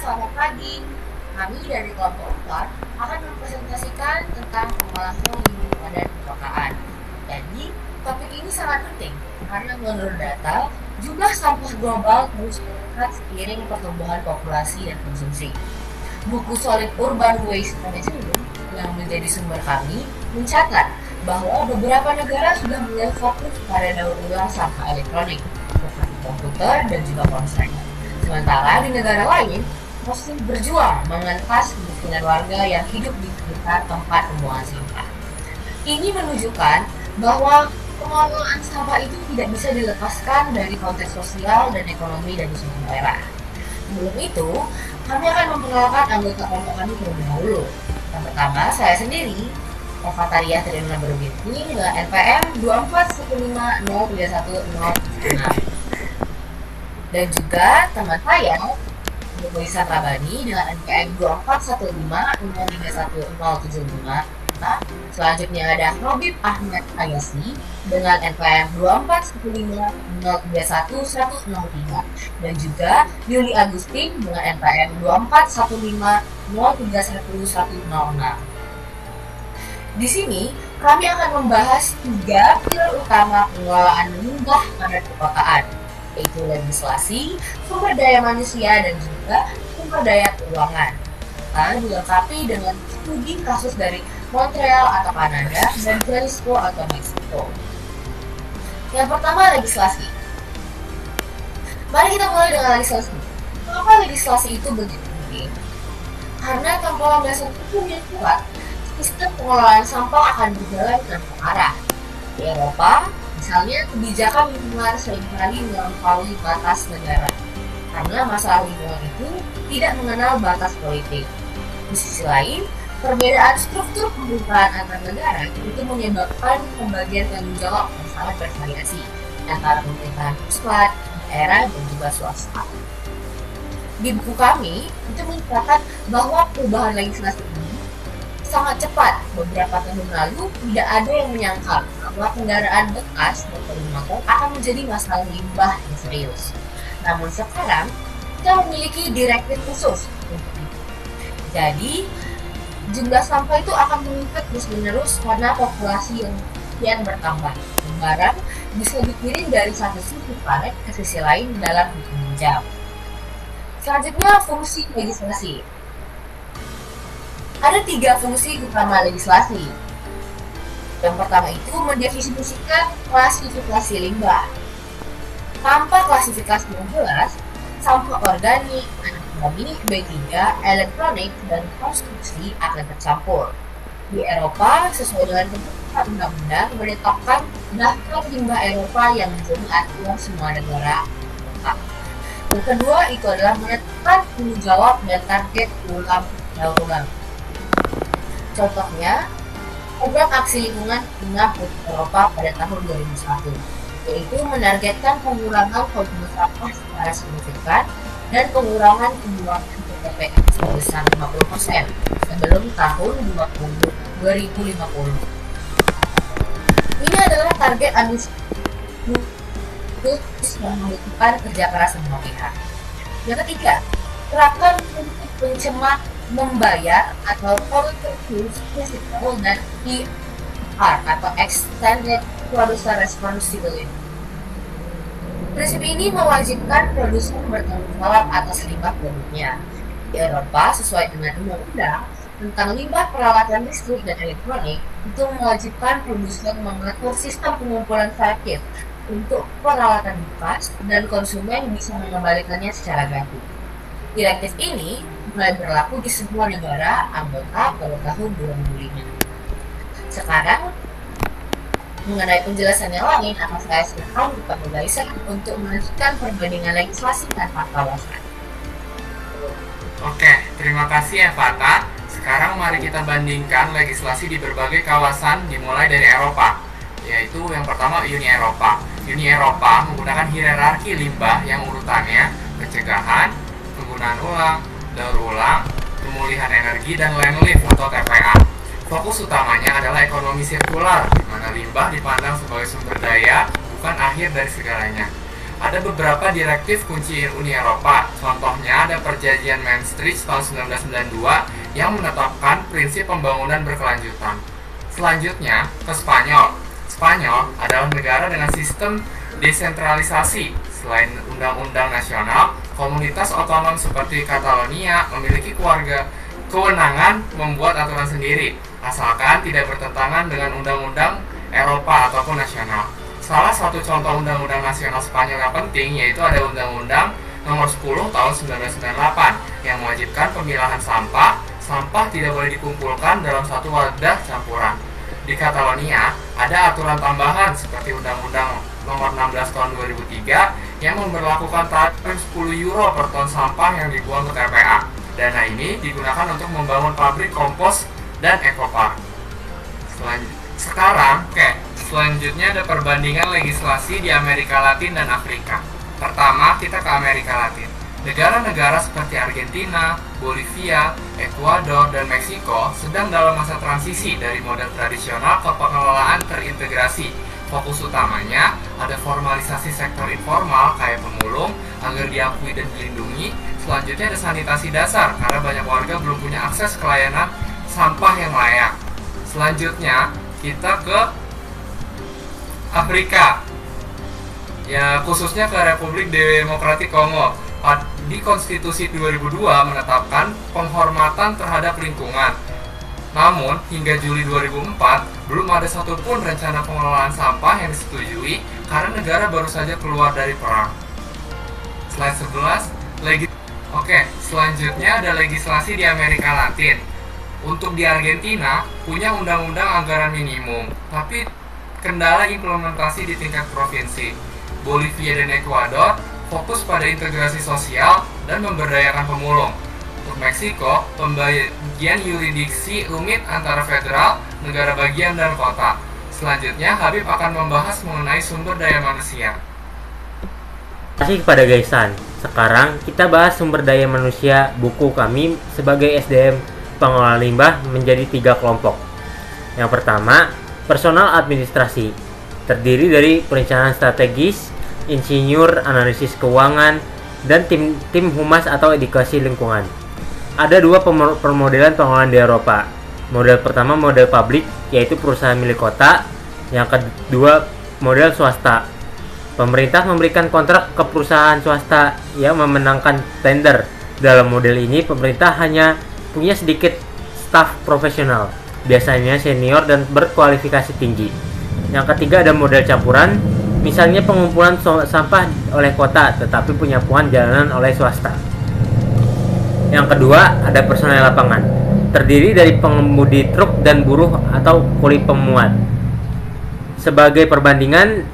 selamat pagi. Kami dari kelompok 4 akan mempresentasikan tentang pengolahan limbah padat perkotaan. Jadi, topik ini sangat penting karena menurut data, jumlah sampah global terus meningkat seiring pertumbuhan populasi dan konsumsi. Buku Solid Urban Waste Management yang menjadi sumber kami mencatat bahwa beberapa negara sudah mulai fokus pada daur ulang sampah elektronik, seperti komputer dan juga ponsel. Sementara di negara lain masih berjuang mengentas kemiskinan warga yang hidup di sekitar tempat pembuangan sampah. Ini menunjukkan bahwa pengelolaan sampah itu tidak bisa dilepaskan dari konteks sosial dan ekonomi dari suatu daerah. Sebelum itu, kami akan memperkenalkan anggota kelompok kami terlebih dahulu. Yang pertama, saya sendiri, Eva Taria Trinuna Berbinti dengan NPM 241503106. Dan juga teman saya, Boysan Rabani dengan NPM 24150310075. Selanjutnya ada Robib Ahmad Ayasi dengan NPM 24150311103 dan juga Yuli Agustin dengan NPM 24150311106. Di sini kami akan membahas 3 pilar utama pengelolaan limbah padat perkotaan, yaitu legislasi, sumber daya manusia, dan juga sumber daya keuangan. Lalu dilengkapi dengan studi kasus dari Montreal atau Kanada dan Jalisco atau Meksiko. Yang pertama, legislasi. Mari kita mulai dengan legislasi. Mengapa legislasi itu begitu penting? Karena tanpa landasan hukum yang kuat, sistem pengelolaan sampah akan berjalan tanpa arah. Di Eropa, misalnya, kebijakan lingkungan seringkali melampaui batas negara, karena masalah lingkungan itu tidak mengenal batas politik. Di sisi lain, perbedaan struktur pemerintahan antar negara itu menyebabkan pembagian tanggung jawab yang sangat bervariasi antara pemerintahan pusat, daerah, dan juga swasta. Di buku kami, itu mencatat bahwa perubahan legislasi ini sangat cepat. Beberapa tahun lalu, tidak ada yang menyangka bahwa kendaraan bekas motor motor akan menjadi masalah limbah yang serius. Namun sekarang, kita memiliki direktif khusus untuk itu. Jadi, jumlah sampah itu akan meningkat terus-menerus karena populasi yang kian bertambah. Barang bisa dikirim dari satu sisi planet ke sisi lain dalam hitungan jam. Selanjutnya, fungsi legislasi. Ada 3 fungsi utama legislasi. Yang pertama itu mendefinisikan klasifikasi limbah. Tanpa klasifikasi yang jelas, sampah organik, anorganik, B3, elektronik, dan konstruksi akan tercampur. Di Eropa, sesuai dengan ketentuan undang-undang, menetapkan daftar limbah Eropa yang menjadi acuan semua negara. Yang kedua itu adalah menetapkan tanggung jawab dan target daur ulang. Contohnya, program aksi lingkungan 6 untuk Eropa pada tahun 2001, yaitu menargetkan pengurangan volume sampah secara signifikan dan pengurangan pembuangan TPS sebesar 50% sebelum tahun 2050. Ini adalah target ambisius yang membutuhkan kerja keras semua pihak. Yang ketiga, terapkan prinsip pencemar membayar atau Polluter Principle dan ER atau Extended Producer Responsibility. Prinsip ini mewajibkan produsen bertanggung jawab atas limbah produknya. Di Eropa, sesuai dengan undang-undang tentang limbah peralatan listrik dan elektronik, itu mewajibkan produsen mengatur sistem pengumpulan selektif untuk peralatan bekas dan konsumen bisa mengembalikannya secara gratis. Direktif ini mulai berlaku di semua negara anggota pada tahun 2005. Sekarang, mengenai penjelasan yang lain akan saya serahkan kepada Boysan untuk melanjutkan perbandingan legislasi dan kawasan. Oke, terima kasih ya Fata. Sekarang mari kita bandingkan legislasi di berbagai kawasan dimulai dari Eropa, yaitu yang pertama Uni Eropa. Uni Eropa menggunakan hierarki limbah yang urutannya pencegahan, penggunaan ulang, daur ulang, pemulihan energi, dan land lift atau TPA. Fokus utamanya adalah ekonomi sirkular, di mana limbah dipandang sebagai sumber daya, bukan akhir dari segalanya. ada beberapa direktif kunci Uni Eropa. Contohnya ada Perjanjian Maastricht tahun 1992 yang menetapkan prinsip pembangunan berkelanjutan. Selanjutnya ke Spanyol. Spanyol adalah negara dengan sistem desentralisasi. Selain undang-undang nasional, komunitas otonom seperti Catalonia memiliki kewenangan membuat aturan sendiri, asalkan tidak bertentangan dengan undang-undang Eropa ataupun nasional. Salah satu contoh undang-undang nasional Spanyol yang penting yaitu ada Undang-Undang Nomor 10 Tahun 1998 yang mewajibkan pemilahan sampah. Sampah tidak boleh dikumpulkan dalam satu wadah campuran. Di Catalonia ada aturan tambahan seperti Undang-Undang Nomor 16 Tahun 2003 yang memberlakukan tarif 10 euro per ton sampah yang dibuang ke TPA. Dana ini digunakan untuk membangun pabrik kompos dan ekopark. Selanjutnya ada perbandingan legislasi di Amerika Latin dan Afrika. Pertama, kita ke Amerika Latin. Negara-negara seperti Argentina, Bolivia, Ekuador, dan Meksiko sedang dalam masa transisi dari model tradisional ke pengelolaan terintegrasi. Fokus utamanya ada formalisasi sektor informal kayak pemulung agar diakui dan dilindungi. Selanjutnya ada sanitasi dasar karena banyak warga belum punya akses ke layanan sampah yang layak. Selanjutnya kita ke Afrika, ya khususnya ke Republik Demokratik Kongo. Di Konstitusi 2002 menetapkan penghormatan terhadap lingkungan. Namun, hingga Juli 2004, belum ada satupun rencana pengelolaan sampah yang disetujui karena negara baru saja keluar dari perang. Slide 11, selanjutnya ada legislasi di Amerika Latin. Untuk di Argentina, punya undang-undang anggaran minimum, tapi kendala implementasi di tingkat provinsi. Bolivia dan Ekuador fokus pada integrasi sosial dan memberdayakan pemulung. Untuk Meksiko, pembagian yurisdiksi rumit antara federal, negara bagian, dan kota. Selanjutnya, Habib akan membahas mengenai sumber daya manusia. Terima kasih kepada Gaisan. Sekarang kita bahas sumber daya manusia. Buku kami sebagai SDM pengelola limbah menjadi 3 kelompok. Yang pertama, personal administrasi. Terdiri dari perencanaan strategis, insinyur, analisis keuangan, dan tim humas atau edukasi lingkungan. Ada 2 permodelan pengelolaan di Eropa. Model pertama model publik, yaitu perusahaan milik kota. Yang kedua model swasta. Pemerintah memberikan kontrak ke perusahaan swasta yang memenangkan tender. Dalam model ini, pemerintah hanya punya sedikit staf profesional, biasanya senior dan berkualifikasi tinggi. Yang ketiga ada model campuran, misalnya pengumpulan sampah oleh kota tetapi penyapuan jalanan oleh swasta. Yang kedua ada personel lapangan, terdiri dari pengemudi truk dan buruh atau kuli pemuat. Sebagai perbandingan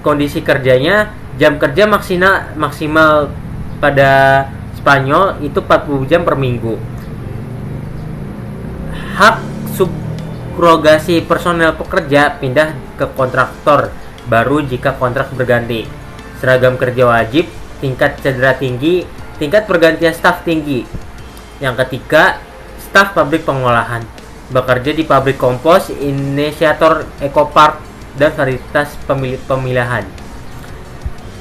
kondisi kerjanya, jam kerja maksimal pada Spanyol itu 40 jam per minggu. Hak subrogasi personel pekerja pindah ke kontraktor baru jika kontrak berganti. Seragam kerja wajib, tingkat cedera tinggi, tingkat pergantian staf tinggi. Yang ketiga, staf pabrik pengolahan. Bekerja di pabrik kompos, inisiator ekopark, dan varietas pemilahan.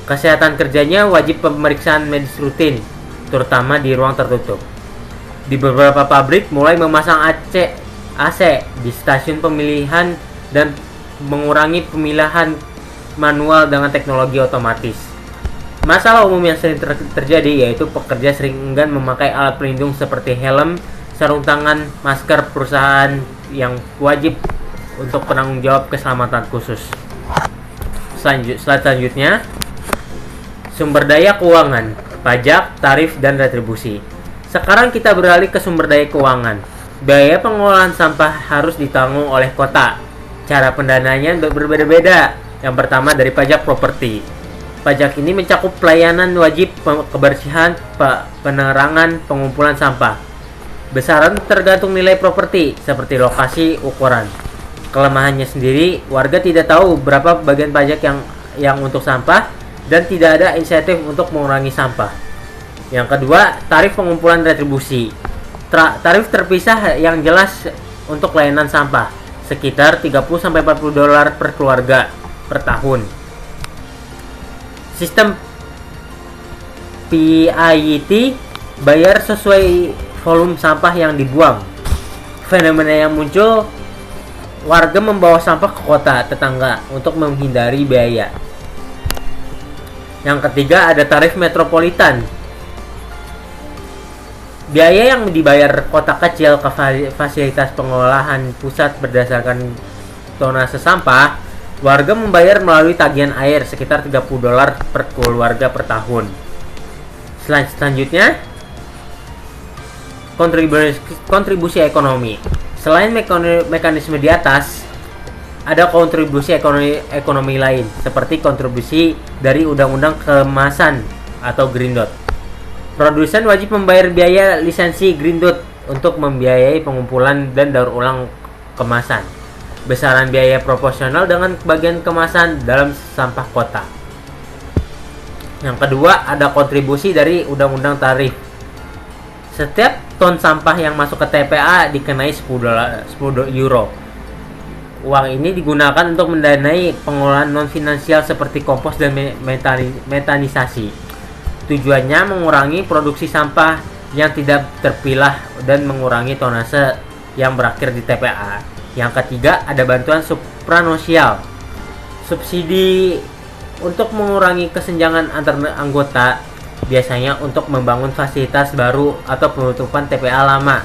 Kesehatan kerjanya wajib pemeriksaan medis rutin, terutama di ruang tertutup. Di beberapa pabrik mulai memasang AC di stasiun pemilihan dan mengurangi pemilahan manual dengan teknologi otomatis. Masalah umum yang sering terjadi yaitu pekerja sering enggan memakai alat pelindung seperti helm, sarung tangan, masker perusahaan yang wajib untuk penanggung jawab keselamatan khusus. Slide selanjutnya, sumber daya keuangan, pajak, tarif, dan retribusi. Sekarang kita beralih ke sumber daya keuangan. Biaya pengelolaan sampah harus ditanggung oleh kota. Cara pendananya berbeda-beda. Yang pertama dari pajak properti. Pajak ini mencakup pelayanan wajib kebersihan, penerangan, pengumpulan sampah. Besaran tergantung nilai properti, seperti lokasi, ukuran. Kelemahannya sendiri, warga tidak tahu berapa bagian pajak yang untuk sampah dan tidak ada insentif untuk mengurangi sampah. Yang kedua, tarif pengumpulan retribusi. Tarif terpisah yang jelas untuk layanan sampah, sekitar $30-40 per keluarga per tahun. Sistem PIT bayar sesuai volume sampah yang dibuang. Fenomena yang muncul, warga membawa sampah ke kota tetangga untuk menghindari biaya. Yang ketiga, ada tarif metropolitan. Biaya yang dibayar kota kecil ke fasilitas pengolahan pusat berdasarkan tonase sampah, warga membayar melalui tagihan air sekitar $30 per keluarga per tahun. Selanjutnya, kontribusi ekonomi. Selain mekanisme di atas, ada kontribusi ekonomi lain, seperti kontribusi dari Undang-Undang Kemasan atau Green Dot. Produsen wajib membayar biaya lisensi Green Dot untuk membiayai pengumpulan dan daur ulang kemasan. Besaran biaya proporsional dengan bagian kemasan dalam sampah kota. Yang kedua, ada kontribusi dari Undang-Undang Tarif. Setiap ton sampah yang masuk ke TPA dikenai 10 euro. Uang ini digunakan untuk mendanai pengolahan non-finansial seperti kompos dan metanisasi. Tujuannya mengurangi produksi sampah yang tidak terpilah dan mengurangi tonase yang berakhir di TPA. Yang ketiga, ada bantuan supranosial. Subsidi untuk mengurangi kesenjangan antar anggota, biasanya untuk membangun fasilitas baru atau penutupan TPA lama.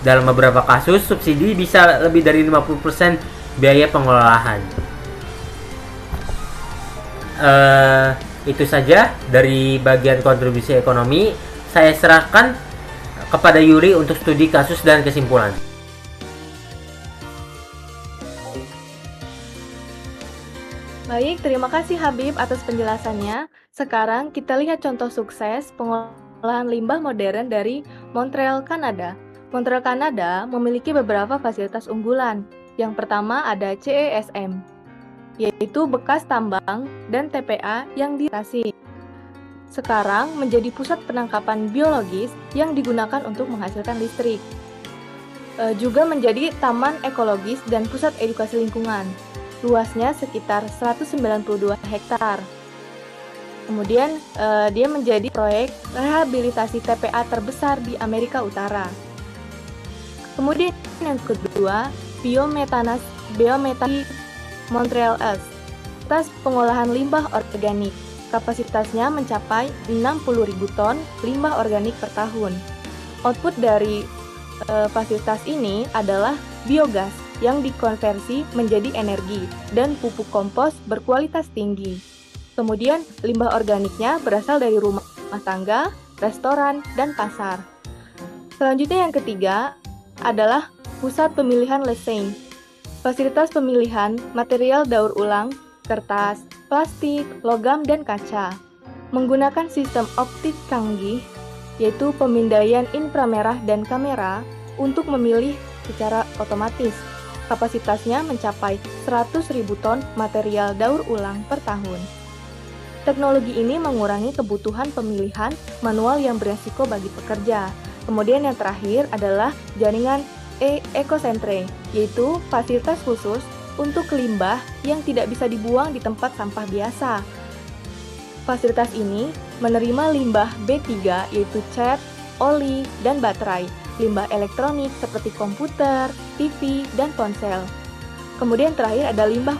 Dalam beberapa kasus, subsidi bisa lebih dari 50% biaya pengelolaan. Itu saja dari bagian kontribusi ekonomi. Saya serahkan kepada Yuri untuk studi kasus dan kesimpulan. Baik, terima kasih Habib atas penjelasannya. Sekarang kita lihat contoh sukses pengolahan limbah modern dari Montreal, Kanada. Montreal, Kanada memiliki beberapa fasilitas unggulan. Yang pertama ada CESM, yaitu bekas tambang dan TPA yang dirotasi. Sekarang menjadi pusat penangkapan biologis yang digunakan untuk menghasilkan listrik. Juga menjadi taman ekologis dan pusat edukasi lingkungan. Luasnya sekitar 192 hektar. Kemudian dia menjadi proyek rehabilitasi TPA terbesar di Amerika Utara. Kemudian yang kedua, biometani Montreal Est, tas pengolahan limbah organik. Kapasitasnya mencapai 60.000 ton limbah organik per tahun. Output dari fasilitas ini adalah biogas yang dikonversi menjadi energi dan pupuk kompos berkualitas tinggi. Kemudian limbah organiknya berasal dari rumah tangga, restoran, dan pasar. Selanjutnya yang ketiga adalah pusat pemilihan Lesain. Fasilitas pemilihan material daur ulang, kertas, plastik, logam, dan kaca. Menggunakan sistem optik canggih, yaitu pemindaian inframerah dan kamera, untuk memilih secara otomatis. Kapasitasnya mencapai 100.000 ton material daur ulang per tahun. Teknologi ini mengurangi kebutuhan pemilihan manual yang beresiko bagi pekerja. Kemudian yang terakhir adalah jaringan ekosentre, yaitu fasilitas khusus untuk limbah yang tidak bisa dibuang di tempat sampah biasa. Fasilitas ini menerima limbah B3, yaitu cat, oli, dan baterai, limbah elektronik seperti komputer, TV, dan ponsel. Kemudian terakhir ada limbah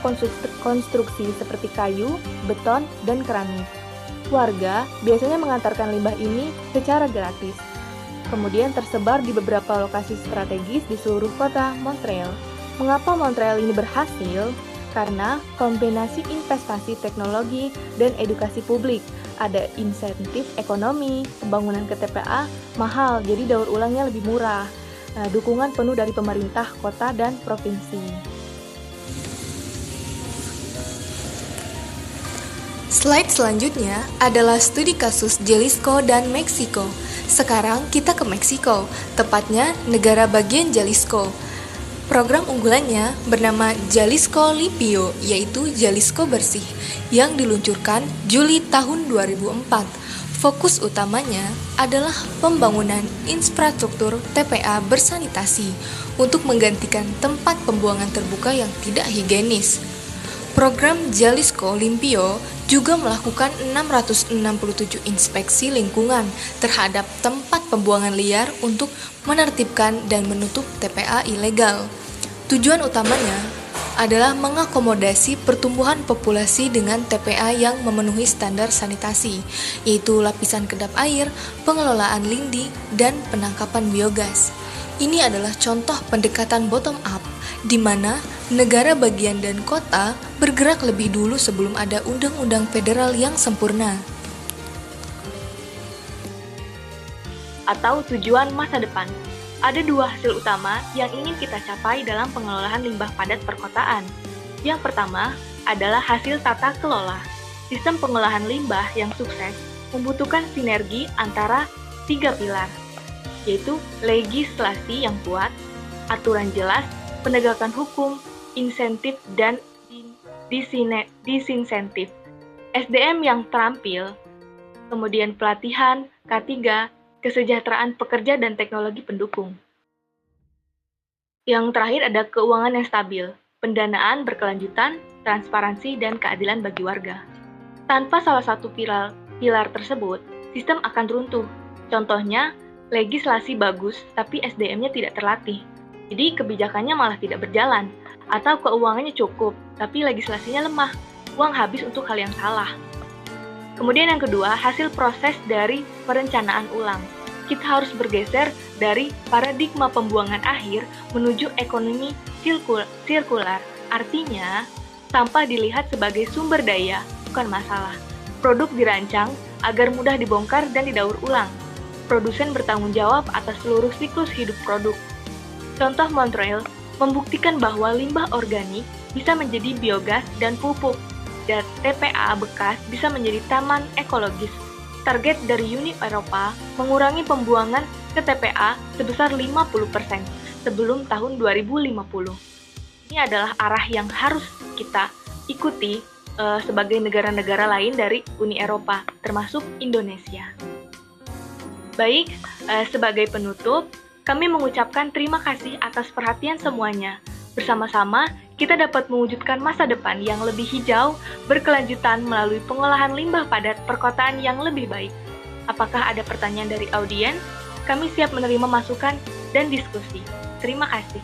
konstruksi seperti kayu, beton, dan keramik. Warga biasanya mengantarkan limbah ini secara gratis. Kemudian tersebar di beberapa lokasi strategis di seluruh kota Montreal. Mengapa Montreal ini berhasil? Karena kombinasi investasi teknologi dan edukasi publik. Ada insentif ekonomi, pembangunan ke TPA mahal, jadi daur ulangnya lebih murah. Dukungan penuh dari pemerintah kota dan provinsi. Slide selanjutnya adalah studi kasus Jalisco dan Meksiko. Sekarang kita ke Meksiko, tepatnya negara bagian Jalisco. Program unggulannya bernama Jalisco Limpio, yaitu Jalisco Bersih, yang diluncurkan Juli tahun 2004. Fokus utamanya adalah pembangunan infrastruktur TPA bersanitasi untuk menggantikan tempat pembuangan terbuka yang tidak higienis. Program Jalisco Limpio juga melakukan 667 inspeksi lingkungan terhadap tempat pembuangan liar untuk menertibkan dan menutup TPA ilegal. Tujuan utamanya adalah mengakomodasi pertumbuhan populasi dengan TPA yang memenuhi standar sanitasi, yaitu lapisan kedap air, pengelolaan lindi, dan penangkapan biogas. Ini adalah contoh pendekatan bottom up, di mana negara bagian dan kota bergerak lebih dulu sebelum ada undang-undang federal yang sempurna. Atau tujuan masa depan. Ada dua hasil utama yang ingin kita capai dalam pengelolaan limbah padat perkotaan. Yang pertama adalah hasil tata kelola. Sistem pengolahan limbah yang sukses membutuhkan sinergi antara 3 pilar, yaitu legislasi yang kuat, aturan jelas, penegakan hukum, insentif, dan disinsentif. SDM yang terampil, kemudian pelatihan, K3, kesejahteraan pekerja, dan teknologi pendukung. Yang terakhir ada keuangan yang stabil, pendanaan berkelanjutan, transparansi, dan keadilan bagi warga. Tanpa salah satu pilar tersebut, sistem akan runtuh. Contohnya, legislasi bagus, tapi SDM-nya tidak terlatih. Jadi kebijakannya malah tidak berjalan. Atau keuangannya cukup, tapi legislasinya lemah. Uang habis untuk hal yang salah. Kemudian yang kedua, hasil proses dari perencanaan ulang. Kita harus bergeser dari paradigma pembuangan akhir menuju ekonomi sirkular. Artinya, sampah dilihat sebagai sumber daya, bukan masalah. Produk dirancang agar mudah dibongkar dan didaur ulang. Produsen bertanggung jawab atas seluruh siklus hidup produk. Contoh Montreal membuktikan bahwa limbah organik bisa menjadi biogas dan pupuk, dan TPA bekas bisa menjadi taman ekologis. Target dari Uni Eropa mengurangi pembuangan ke TPA sebesar 50% sebelum tahun 2050. Ini adalah arah yang harus kita ikuti sebagai negara-negara lain dari Uni Eropa, termasuk Indonesia. Baik, sebagai penutup, kami mengucapkan terima kasih atas perhatian semuanya. Bersama-sama, kita dapat mewujudkan masa depan yang lebih hijau, berkelanjutan melalui pengolahan limbah padat perkotaan yang lebih baik. Apakah ada pertanyaan dari audiens? Kami siap menerima masukan dan diskusi. Terima kasih.